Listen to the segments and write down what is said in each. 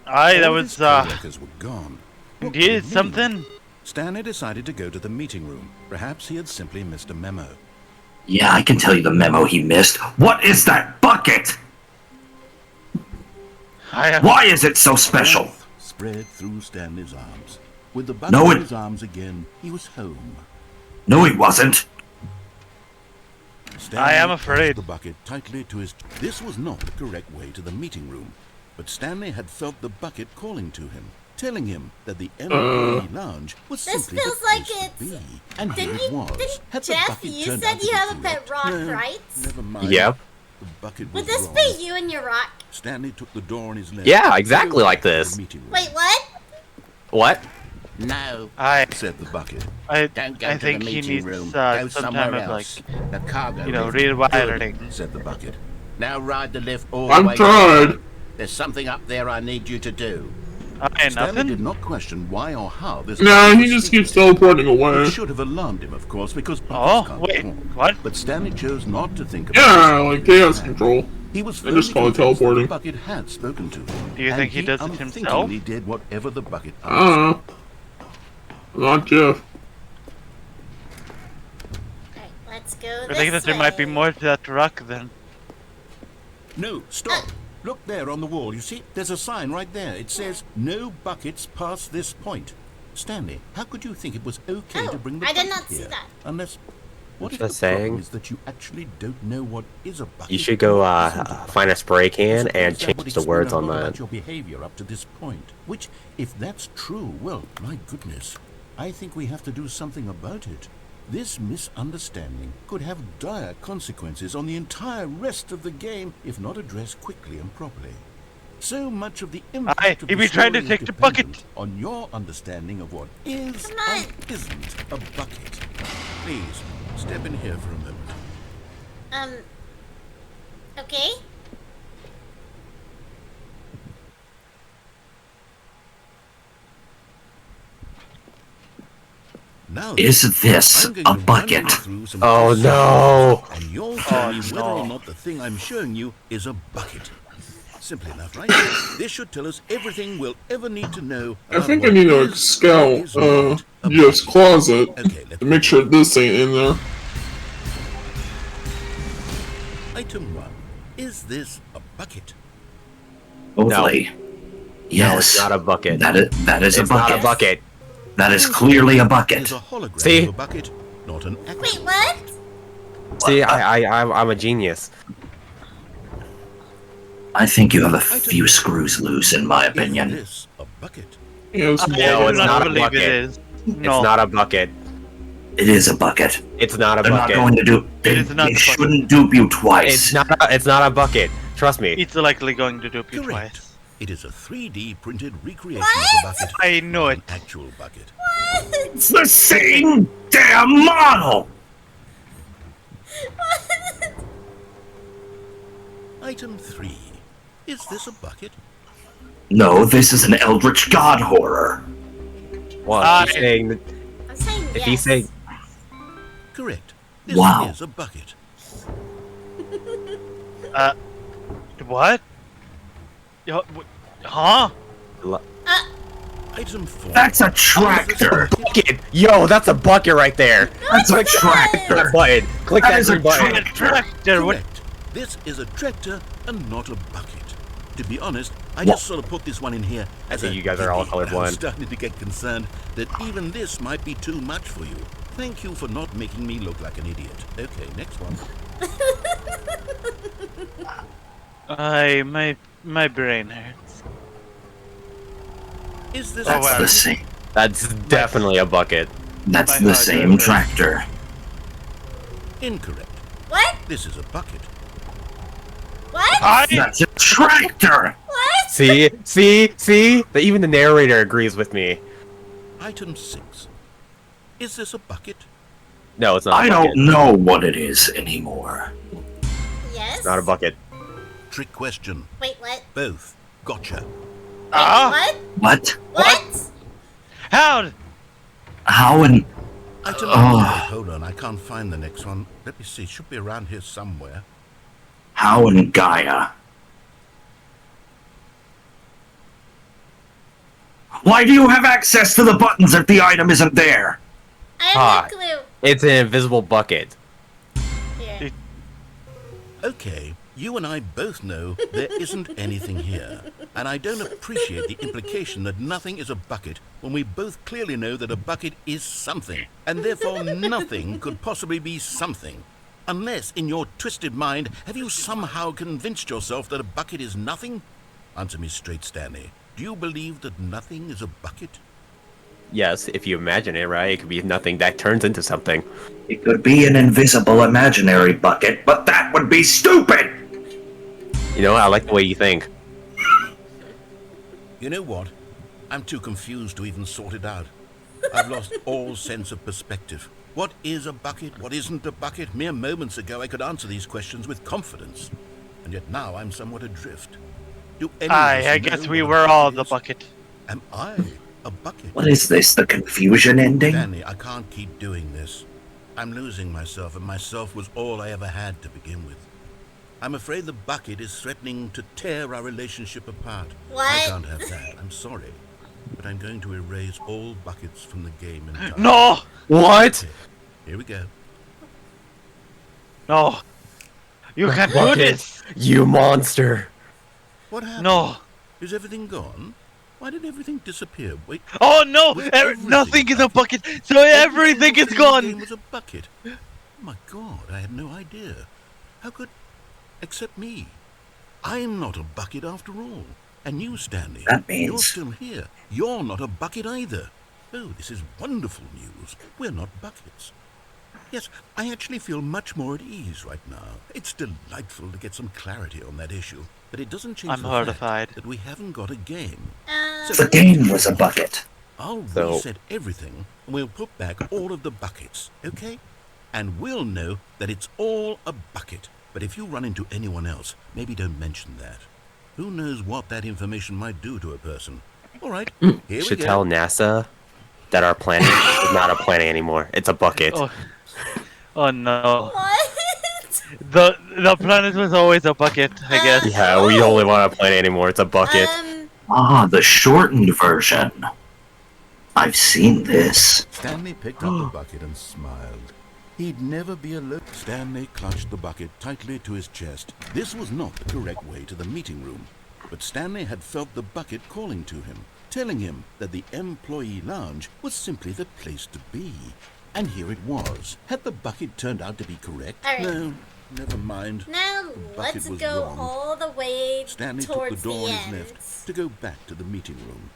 Aye, that All was his co-workers were gone. What could it indeed mean? something. Stanley decided to go to the meeting room. Perhaps he had simply missed a memo. Yeah, I can tell you the memo he missed. What is that bucket? Why is it so special? Breath spread through Stanley's arms. With the bucket in his arms again, he was home. No, he wasn't. Stanley I am afraid. the bucket tightly to his. This was not the correct way to the meeting room, but Stanley had felt the bucket calling to him, telling him that the employee lounge was This simply feels the like place it's. to be. And here it was. Had the Jeff, bucket you turned said out to you be have a too pet wet? rock, No, right? Never mind. Yep. The bucket Would was this wrong. be you and your rock? Stanley took the door on his left. Yeah, exactly like this. Wait, what? What? No, said the bucket. don't go I to think the he meeting needs room. Go some somewhere time of else. The cargo you know, lift. rewiring. Good, said the bucket. Now ride the lift all the I'm way. tired. There's something up there I need you to do. Aye, Stanley nothing. did not question why or how this. Nah, bucket he was just speaking. keeps teleporting away. It should have alarmed him, of course, because Oh, buckets can't wait, talk. what? But Stanley chose not to think about Yeah, this. like chaos control. He was I just firmly call it convinced that teleporting. the bucket had spoken to him. Do you and think he does it himself? He did whatever the bucket I asked. don't know. Not Jeff. Alright, let's go I this think that there might be way. more to that rock than. No, stop. Look there on the wall. You see, there's a sign right there. It says, "No buckets past this point." Stanley, how could you think it was okay to bring the I did bucket not see here? that. Unless, what if What's the that problem saying? is that you actually don't know what is a bucket? You should go and what isn't a bucket? find a spray can and Suppose that change would the explain words a on lot that. about your behavior up to this point. Which, if that's true, well, my goodness, I think we have to do something about it. This misunderstanding could have dire consequences on the entire rest of the game if not addressed quickly and properly. So much of the impact Aye, of he the be trying to story take is the bucket. dependent on your understanding of what is Come on. and isn't a bucket. Please, step in here for a moment. Okay. Now, Is this I'm going a to run bucket? you through some Oh questions, no! And you'll tell me whether no. or not the thing I'm showing you is a bucket. Simple enough, right? This should tell us everything we'll ever need to know. I about think I what need to is like, scout and is not a Jeff's bucket. closet Okay, let's to make sure this ain't in there. Item 1. Is this a bucket? Hopefully. No, Yes. it's not a bucket. That is a It's bucket. not a bucket. That is clearly a There's bucket. a hologram See? of a bucket, not an actual. Wait, what? See, I'm a genius. I think you have a few screws loose, in my Is opinion. this a bucket? Yeah, it's I No, do it's not not a believe bucket. it is. No. It's not a bucket. It is a bucket. It's not a They're not bucket. going to do. They, is not they a bucket. shouldn't dupe you twice. It's not a bucket. Trust me. It's likely going to dupe you Correct. twice. It is a 3D printed recreation What? of a bucket. I know not it. An actual bucket. It's the same damn model. Item 3. Is this a bucket? No, this is an Eldritch God horror. Well, he's saying that I'm saying if yes. he's saying Correct. This Wow. is a bucket. What? Yo, huh? Item 4. That's a tractor. bucket, yo, that's a bucket right there. That's a That tractor. button. Click That that is a green button. Tractor. What? Correct. This is a tractor and not a bucket. To be honest, I just sort of put this one in here as think a you guys are all hippie, and I'm colorblind. starting to get concerned that even this might be too much for you. Thank you for not making me look like an idiot. Okay, next one. My brain hurts. Is this That's a the bucket? same. That's definitely a bucket. That's My the heart same hurts. tractor. Incorrect. What? This is a bucket. What? That's a tractor. What? See? Even the narrator agrees with me. Item 6. Is this a bucket? No, it's not I a bucket. don't know what it is anymore. Yes. It's not a bucket. Trick question. Wait, what? Both. Gotcha. What? What? What? How? How in... Item Oh. Wait, hold on, I can't find the next one. Let me see, it should be around here somewhere. How in Gaia? Why do you have access to the buttons if the item isn't there? I have no clue. It's an invisible bucket. Here. Okay, you and I both know there isn't anything here. And I don't appreciate the implication that nothing is a bucket when we both clearly know that a bucket is something. And therefore nothing could possibly be something. Unless, in your twisted mind, have you somehow convinced yourself that a bucket is nothing? Answer me straight, Stanley. Do you believe that nothing is a bucket? Yes, if you imagine it, right? It could be nothing that turns into something. It could be an invisible imaginary bucket, but that would be stupid! You know, I like the way you think. You know what? I'm too confused to even sort it out. I've lost all sense of perspective. What is a bucket? What isn't a bucket? Mere moments ago I could answer these questions with confidence. And yet now I'm somewhat adrift. Do any of us I know guess we what a were all bucket the is? bucket. Am I a bucket? What is this, the confusion ending? Danny, I can't keep doing this. I'm losing myself, and myself was all I ever had to begin with. I'm afraid the bucket is threatening to tear our relationship apart. What? I can't have that. I'm sorry. But I'm going to erase all buckets from the game entirely. No! What? Here we go. No! You can't do Bucket. this! You monster. What happened? No! Is everything gone? Why did everything disappear? Wait. Oh no! Was everything Nothing is a bucket? bucket, so everything is in the game gone! was a bucket. Oh my God, I had no idea. How could... Except me. I'm not a bucket after all. And you, Stanley, That means- you're still here. You're not a bucket either. Oh, this is wonderful news. We're not buckets. Yes, I actually feel much more at ease right now. It's delightful to get some clarity on that issue. But it doesn't change I'm the horrified. fact that we haven't got a game. The game was a bucket. I'll So- reset everything, and we'll put back all of the buckets, okay? And we'll know that it's all a bucket. But if you run into anyone else, maybe don't mention that. Who knows what that information might do to a person? All right, here we Should go. tell NASA that our planet is not a planet anymore. It's a bucket. Oh no. What? The planet was always a bucket, I guess. Yeah, we don't live on a planet anymore. It's a bucket. Ah, the shortened version. I've seen this. Stanley picked up the bucket and smiled. He'd never be alone. Stanley clutched the bucket tightly to his chest. This was not the correct way to the meeting room. But Stanley had felt the bucket calling to him, telling him that the employee lounge was simply the place to be. And here it was. Had the bucket turned out to be correct? All right. No, never mind. Now bucket let's was go wrong. all the way Stanley took towards the door the on his end. left to go back to the meeting room.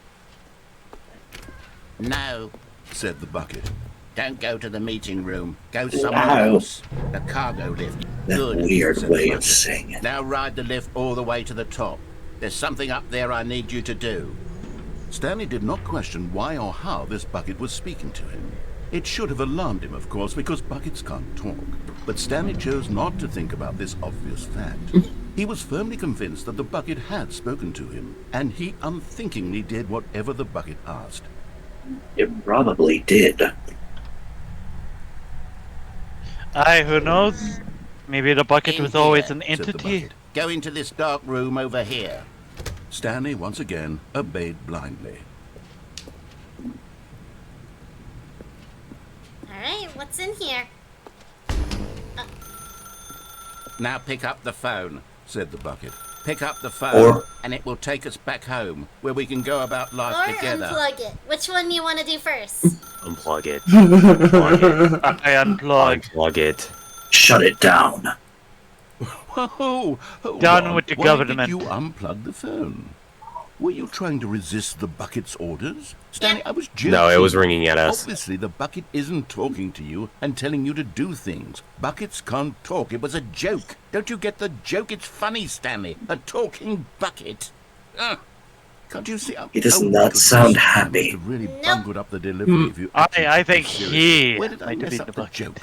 No, Said the bucket. don't go to the meeting room. Go somewhere Wow. else. The cargo lift. That Good. weird said way the of bucket. saying it. Now ride the lift all the way to the top. There's something up there I need you to do. Stanley did not question why or how this bucket was speaking to him. It should have alarmed him, of course, because buckets can't talk. But Stanley chose not to think about this obvious fact. He was firmly convinced that the bucket had spoken to him, and he unthinkingly did whatever the bucket asked. It probably did. Who knows? Maybe the bucket In was always here, an said the entity. bucket. Go into this dark room over here. Stanley once again obeyed blindly. Alright, what's in here? Now pick up the phone. Said the bucket. Pick up the phone, Or- and it will take us back home, where we can go about life Or together. unplug it. Which one do you want to do first? Unplug it. Unplug it. I unplugged. Unplug it. Shut it down. Whoa, hold Down on. with the Why government. did you unplug the phone? Were you trying to resist the bucket's orders? Stanley, I was joking. No, it was ringing at us. Obviously, the bucket isn't talking to you and telling you to do things. Buckets can't talk. It was a joke. Don't you get the joke? It's funny, Stanley. A talking bucket. Can't you see? He does Oh, not goodness. sound I happy. must have really Nope. bungled up the delivery of you. I think he Where did I might have mess been up the the bucket. joke?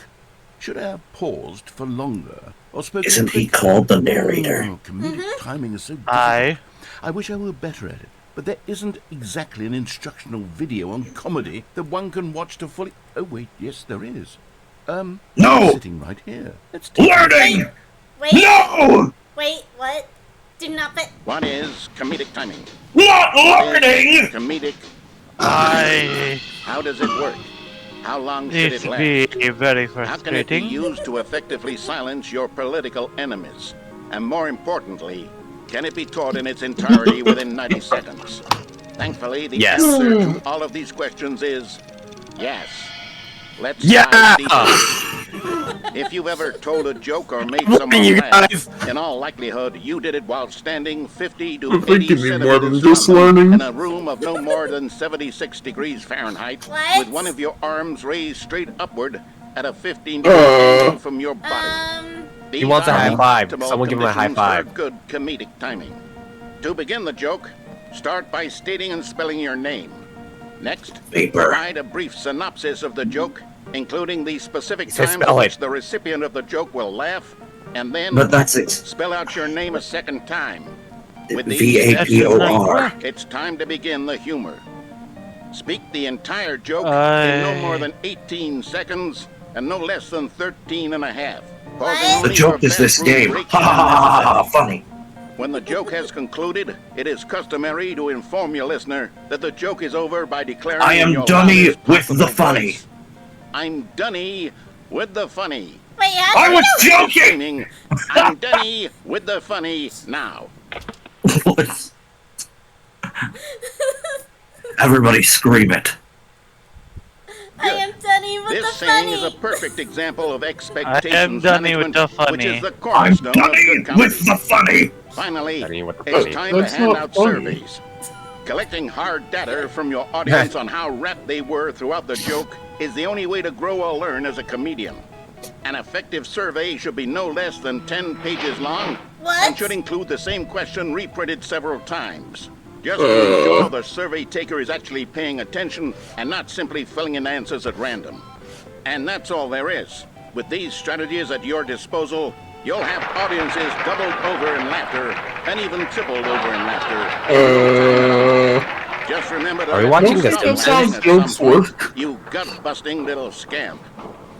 Should I have paused for longer or spoken Isn't he quicker? called the narrator? Oh, comedic timing is so difficult. I I wish I were better at it, but there isn't exactly an instructional video on comedy that one can watch to fully... Oh, wait, yes, there is. No! Sitting right here. Let's take Learning! Wait, No! wait, what? Do not put... One is comedic timing. Not learning! Comedic I How does it work? How long should needs it to last? be very How can it be frustrating. used to effectively silence your political enemies? And more importantly, can it be taught in its entirety within 90 seconds? Thankfully, the Yes. answer to all of these questions is yes. Let's Yeah! dive deeper. If you've ever told a joke or made someone you laugh, guys. in all likelihood, you did it while standing 50 to I think 80 you need more than centimeters just from them learning. in a room of no more than 76 degrees Fahrenheit, What? with one of your arms raised straight upward at a 15-degree angle from your body. He These wants a are high the five. optimal Someone give him a high conditions for five. good comedic timing. To begin the joke, start by stating and spelling your name. Next, Paper. provide a brief synopsis of the joke, including the specific says times at spell it. which the recipient of the joke will laugh, and then But that's it. spell out your name a second time. With these VAPOR. it's time to begin the humor. Speak the entire joke in no Aye. more than 18 seconds and no less than 13 and a half. What? Pausing The only joke for is this bathroom game. breaks Ha ha ha ha ha! when Funny. necessary. When the joke has concluded, it is customary to inform your listener that the joke is over by declaring I am in your Dunny loudest with the possible funny. voice, I'm Dunny with the funny. Wait, how I do was you joking. Screaming, I'm Dunny with the funny now. What? Everybody scream it. I am Dunny with This the saying funny. is a perfect example of expectations Dunny with management, the funny. which is the I'm cornerstone of Dunny good comedy. with the funny. Finally, Dunny with the it's funny. time to That's hand not out funny. surveys. Collecting hard data from your audience on how rapt they were throughout the joke is the only way to grow or learn as a comedian. An effective survey should be no less than 10 pages long What? and should include the same question reprinted several times. Just to ensure the survey taker is actually paying attention and not simply filling in answers at random. And that's all there is. With these strategies at your disposal, you'll have audiences doubled over in laughter and even tripled over in laughter. Just remember to Are we let watching them this stop Simpsons? laughing at Jokes some point, work. you gut-busting little scamp.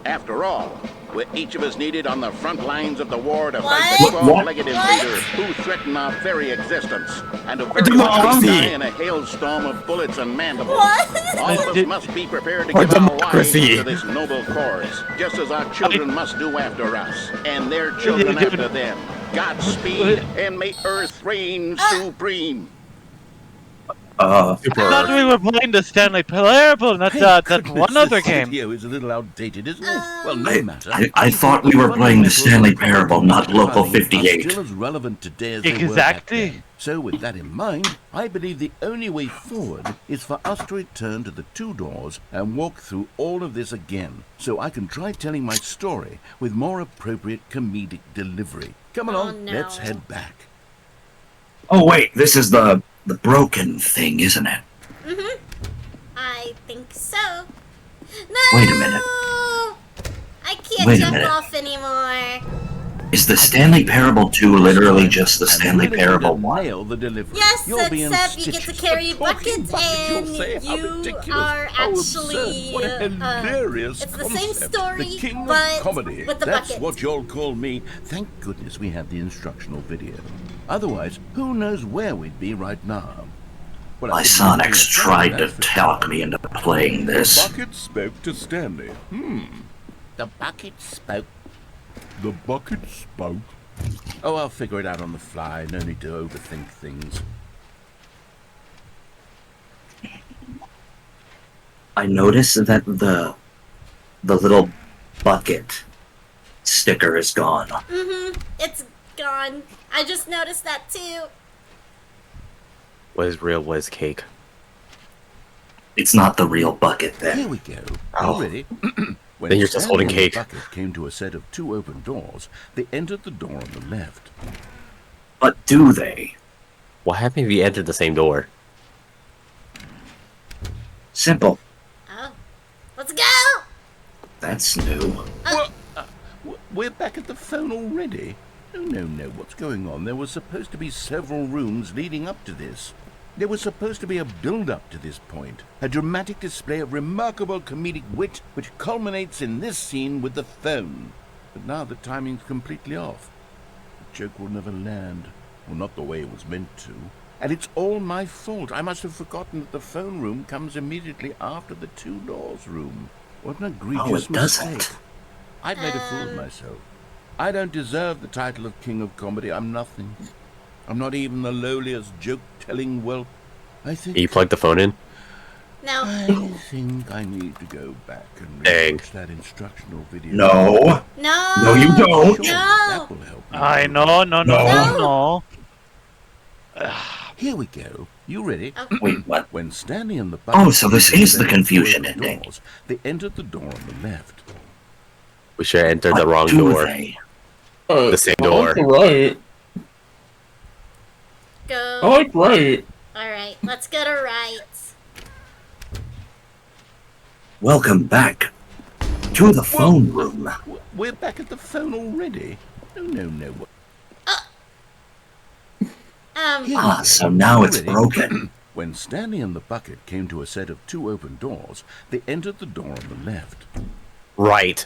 After all, we're each of us needed on the front lines of the war to fight the What? 12-legged What? invader who threaten our very existence, and to For very much democracy. die in a hailstorm of bullets and mandibles. What? All of us must be prepared to For give our lives democracy. to this noble cause, just as our children must do after us, and their children after them. Godspeed, and may Earth reign supreme. I thought we were playing the Stanley Parable, not that one other game. Video is a little outdated, isn't it? Well, no matter. I thought we were playing the Stanley Parable, not Local Timing are 58. Still as relevant today as they were back Exactly. then. So with that in mind, I believe the only way forward is for us to return to the two doors and walk through all of this again, so I can try telling my story with more appropriate comedic delivery. Come along, no. let's head back. Oh wait, this is the broken thing, isn't it? I think so. No! Wait a minute. I can't Wait a jump minute. off anymore. Is the Stanley Parable 2 literally just the And Stanley really Parable to 1? nail the delivery. Yes, You're being except you get to stitches. carry A talking buckets bucket, you'll and say. How you ridiculous. are How actually, absurd. What a hilarious it's the same concept. story, The king but of comedy. with the That's bucket. what you'll call me. Thank goodness we have the instructional video. Otherwise, who knows where we'd be right now. Well, I My wouldn't Sonics be a fan, tried to that's for talk sure. me into playing this. Bucket spoke to Stanley. The bucket spoke. The bucket spoke. Oh, I'll figure it out on the fly. No need to overthink things. I noticed that the little bucket sticker is gone. It's gone. I just noticed that too. What is real? What is cake? It's not the real bucket Here then. we go. Oh. You ready? When Then you're just holding Stanley and cake. the bucket came to a set of two open doors. They entered the door on the left. But do they? What happened if you entered the same door? Simple. Oh. Let's go! That's new. We're back at the phone already? No. What's going on? There was supposed to be several rooms leading up to this. There was supposed to be a build-up to this point. A dramatic display of remarkable comedic wit which culminates in this scene with the phone. But now the timing's completely off. The joke will never land. Well, not the way it was meant to. And it's all my fault. I must have forgotten that the phone room comes immediately after the two doors room. What an egregious it doesn't. mistake. I've made a fool of myself. I don't deserve the title of King of Comedy. I'm nothing. I'm not even the lowliest joke-telling whelp. I think... You plugged the phone in? No. I think I need to go back and Dang. rewatch that instructional video. No. No. No, you don't. Sure, that will help me. I know, no. Here we go. You ready? Wait, what? When Stanley and the Oh, so this is the opened confusion the ending. doors, they entered the door on the left. We should have entered the What wrong do door. they? The same I door. like the right. Go. I like right. Alright, let's go to right. Welcome back to the phone room. We're back at the phone already. No. Here we Ah, go. so now You it's ready? broken. When Stanley and the bucket came to a set of two open doors, they entered the door on the left. Right.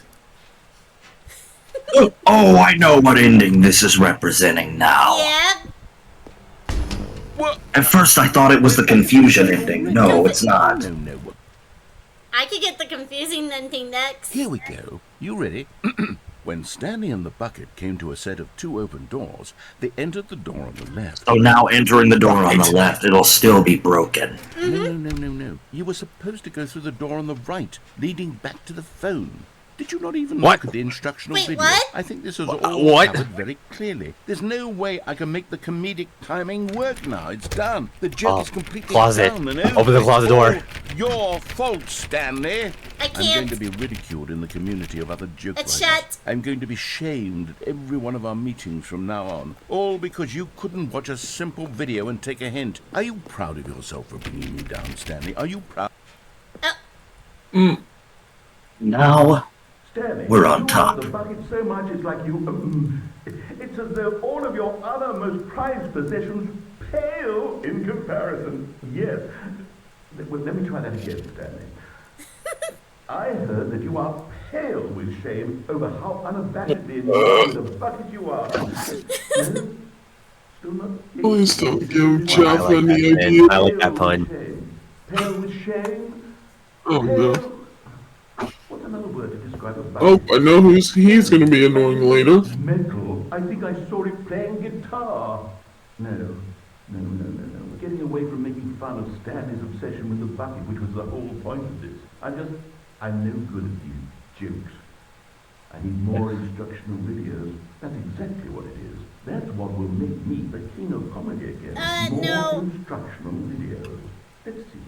Oh, I know what ending this is representing now. Yeah. At first I thought it was the confusion ending. No, it's not. No. I could get the confusing ending next. Here we go. You ready? When Stanley and the bucket came to a set of two open doors, they entered the door on the left. So now entering the door on the left, it'll still be broken. No. You were supposed to go through the door on the right, leading back to the phone. Did you not even What? look at the instructional Wait, video? what? I think this was all What? covered very clearly. There's no way I can make the comedic timing work now. It's done. The joke is completely closet. done. And Open the closet door. all your fault, Stanley. I I'm going can't. to be ridiculed in the community of other joke It's writers. shut. I'm going to be shamed at every one of our meetings from now on. All because you couldn't watch a simple video and take a hint. Are you proud of yourself for bringing me down, Stanley? Are you proud? Now, Stanley, we're on you top. love the bucket so much it's like you... it's as though all of your other most prized possessions pale in comparison. Yes. Well, let me try that again, Stanley. I heard that you are pale with shame over how unabashedly in love with the bucket you are. No? Still not? Please don't give I Jeff like any that, idea. man. I like that pun. Pale with shame? Oh no. What's another word to describe a Oh, bucket? I know he's gonna be annoying later. Mental. I think I saw it playing guitar. No. We're getting away from making fun of Stanley's obsession with the bucket, which was the whole point of this. I'm no good at these jokes. I need more instructional videos. That's exactly what it is. That's what will make me the king of comedy again. More no. instructional videos. Let's see.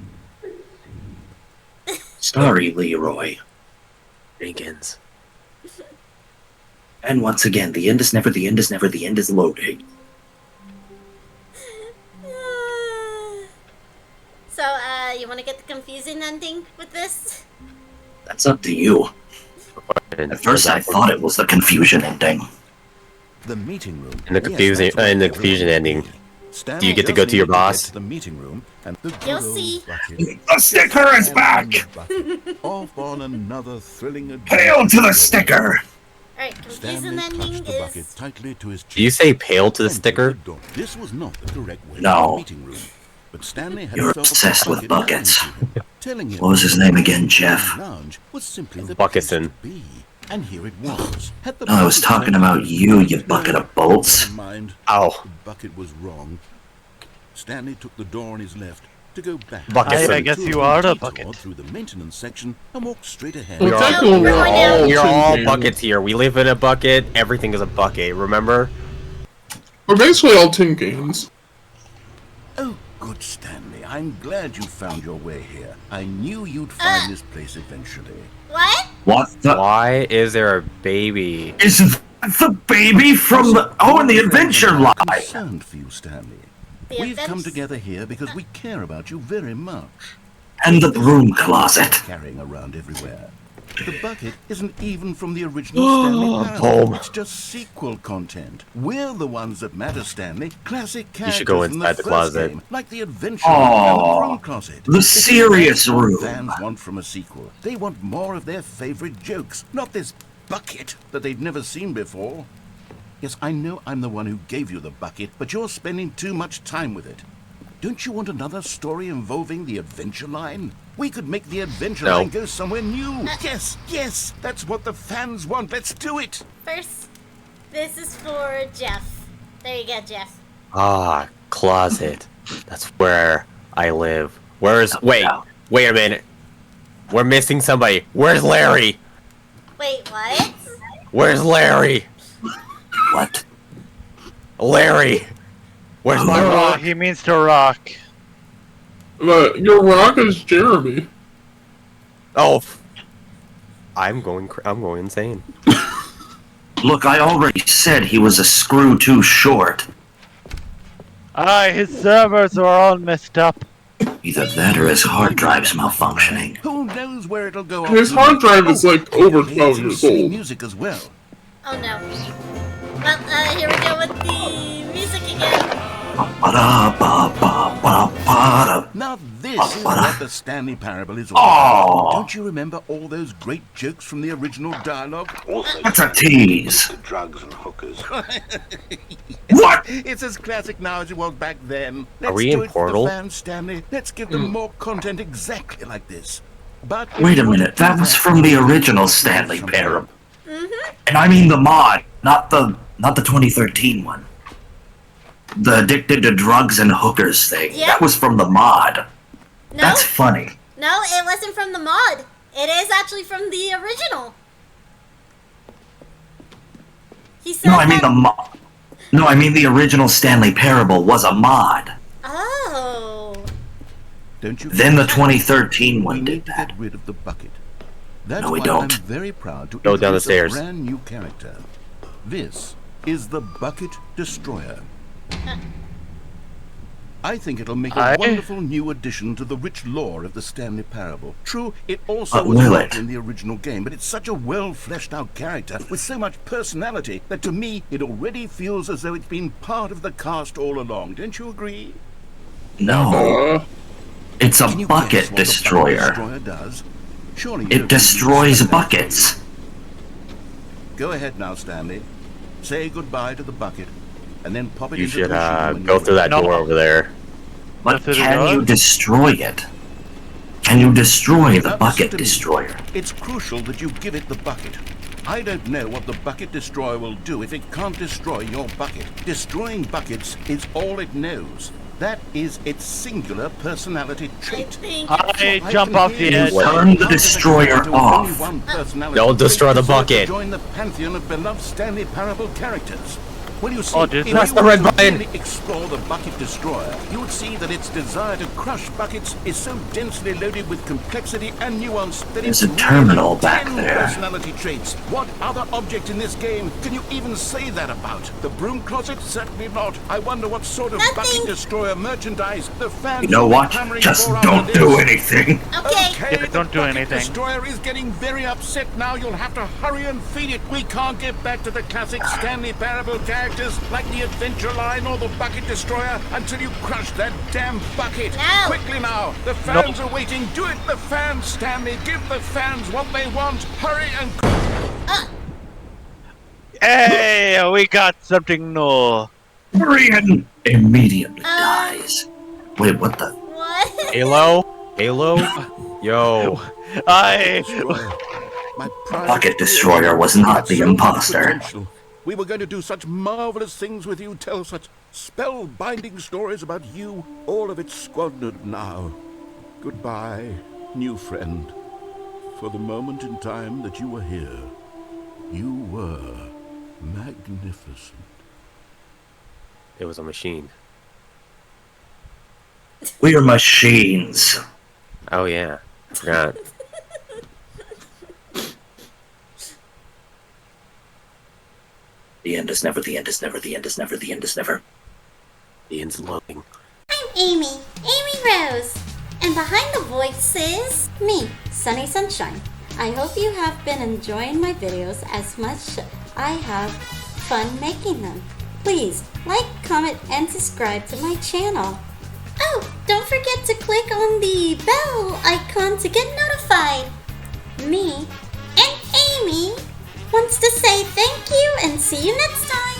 Sorry, Leroy. Jenkins. And once again, the end is never, the end is never, the end is loading. So, you want to get the confusing ending with this? That's up to you. At first I thought it was the confusion ending. The meeting room. In the confusing- that's what in the everyone confusion agreed. ending. Stanley Do you get to just go to your needed get boss? to the meeting room and the You'll good old see. bucket. The sticker is back! Off on another thrilling Hail to the sticker! Alright, confusing Stanley ending clutched the bucket is... tightly to his chest. Do you say pale to the and sticker? took the door. This was not the correct way No. to the meeting room. But Stanley had You're felt obsessed the with bucket buckets. lying to him, telling him What was his name again, Jeff? lounge was simply the Bucketson. place to be. And here it was. Had the I was bucket talking said- about you bucket of bolts. Never mind. Ow. The bucket was wrong. Stanley took the door on his left to go back. Bucketson. I guess you are the bucket. Through the maintenance section and walked straight ahead. Well, You're technically, we're going all down. You're all tin buckets here. We live in a bucket. Everything is a bucket. Remember? We're basically all tin cans. Oh, good Stanley. I'm glad you found your way here. I knew you'd find this place eventually. What? What the? Why is there a baby? Is that the baby from the... Oh, in the adventure I'm line! concerned for you, Stanley. The We've come advent- together here because we care about you very much. And the broom closet. Carrying around everywhere. The bucket isn't even from the original Stanley Parable. Boom. It's just sequel content. We're the ones that matter, Stanley. Classic You characters should go from inside the first closet. game, like the adventure room and the broom closet. The serious That's what room. Fans want from a sequel. They want more of their favorite jokes, not this bucket that they've never seen before. Yes, I know I'm the one who gave you the bucket, but you're spending too much time with it. Don't you want another story involving the adventure line? We could make the adventure No. line go somewhere new. Yes, that's what the fans want. Let's do it. First, this is for Jeff. There you go, Jeff. Ah, closet. That's where I live. Wait a minute. We're missing somebody. Where's Larry? Wait, what? Where's Larry? What? Larry! Where's my Oh, rock? he means to rock. Your rock is Jeremy. Oh, I'm going insane. Look, I already said he was a screw too short. His servers are all messed up. Either that or his hard drive's malfunctioning. Who knows where it'll go? His off to? hard drive is like over Play 12 some years silly old. music as well. Oh no. Well, here we go with the music again. Ba-da-ba-ba-ba-ba-da. Now this is what the Stanley Parable is all about. Oh, Don't you remember all those great jokes from the original dialogue? that's a tease. Drugs and hookers. What? It's as classic now as it was back then. Let's we do in it for Portal? the fans, Stanley. Let's give them more content exactly like this. But if Wait a you want minute, to do that was from the original Stanley Parable. And I mean the mod, not the 2013 one. The addicted to drugs and hookers thing. Yeah. That was from the mod. No, That's funny. no, it wasn't from the mod. It is actually from the original. He said No, I mean that- the mod. No, I mean the original Stanley Parable was a mod. Oh. Don't you Then the forget, 2013 we one need did to that. get rid of the bucket. That's No, we why don't. I'm very proud to Go down the introduce stairs. a brand new character. This is the Bucket Destroyer. I think it'll make a Aye. wonderful new addition to the rich lore of the Stanley Parable. True, it also But was will not it? in the original game, but it's such a well-fleshed-out character with so much personality that to me it already feels as though it's been part of the cast all along. Don't you agree? No, it's a Can you guess bucket what the destroyer. Bucket Destroyer does? Surely you It don't destroys think you said that. buckets. Go ahead now, Stanley. Say goodbye to the bucket, and then pop it You into should the machine when go you're through that No. door over there. But That's what it can does? you destroy it? Can you destroy the Now, bucket listen to me. destroyer? It's crucial that you give it the bucket. I don't know what the bucket destroyer will do if it can't destroy your bucket. Destroying buckets is all it knows. That is its singular personality I trait. think I I jump can off hear the you edge. Wait. Turn the How does it destroyer come to off. only one personality Don't destroy the deserves to bucket. Join the pantheon of beloved Stanley Parable characters. Well, you see, Oh, if did you press the red were to button. really explore the bucket destroyer, you would see that its desire to crush buckets is so densely loaded with complexity and nuance that There's it's a terminal back 10 there. personality traits. What other object in this game can you even say that about? The broom closet? Certainly not. I wonder what sort of Nothing. bucket destroyer merchandise the fans You know will be what? clamoring Just for after don't this. do anything. Okay. Okay, Yeah, don't the do bucket anything. Destroyer is getting very upset now. You'll have to hurry and feed it. We can't get back to the classic Stanley Parable characters like the Adventure Line or the Bucket Destroyer until you crush that damn bucket. No. Quickly now, the fans are waiting. Do it, the fans, Stanley. Give the fans what they want. Hurry and. Hey, we got something new. Brian immediately dies. Wait, what the? What? Halo? Halo? Yo. My pride Bucket Destroyer was not the so much imposter. potential. We were going to do such marvelous things with you, tell such spellbinding stories about you. All of it squandered now. Goodbye, new friend. For the moment in time that you were here, you were magnificent. It was a machine. We are machines. Oh yeah. I forgot. The end is never, the end is never, the end is never, the end is never. The end's loading. I'm Amy Rose. And behind the voices, me, Sunny Sunshine. I hope you have been enjoying my videos as much I have fun making them. Please like, comment, and subscribe to my channel. Oh, don't forget to click on the bell icon to get notified. Me and Amy wants to say thank you and see you next time.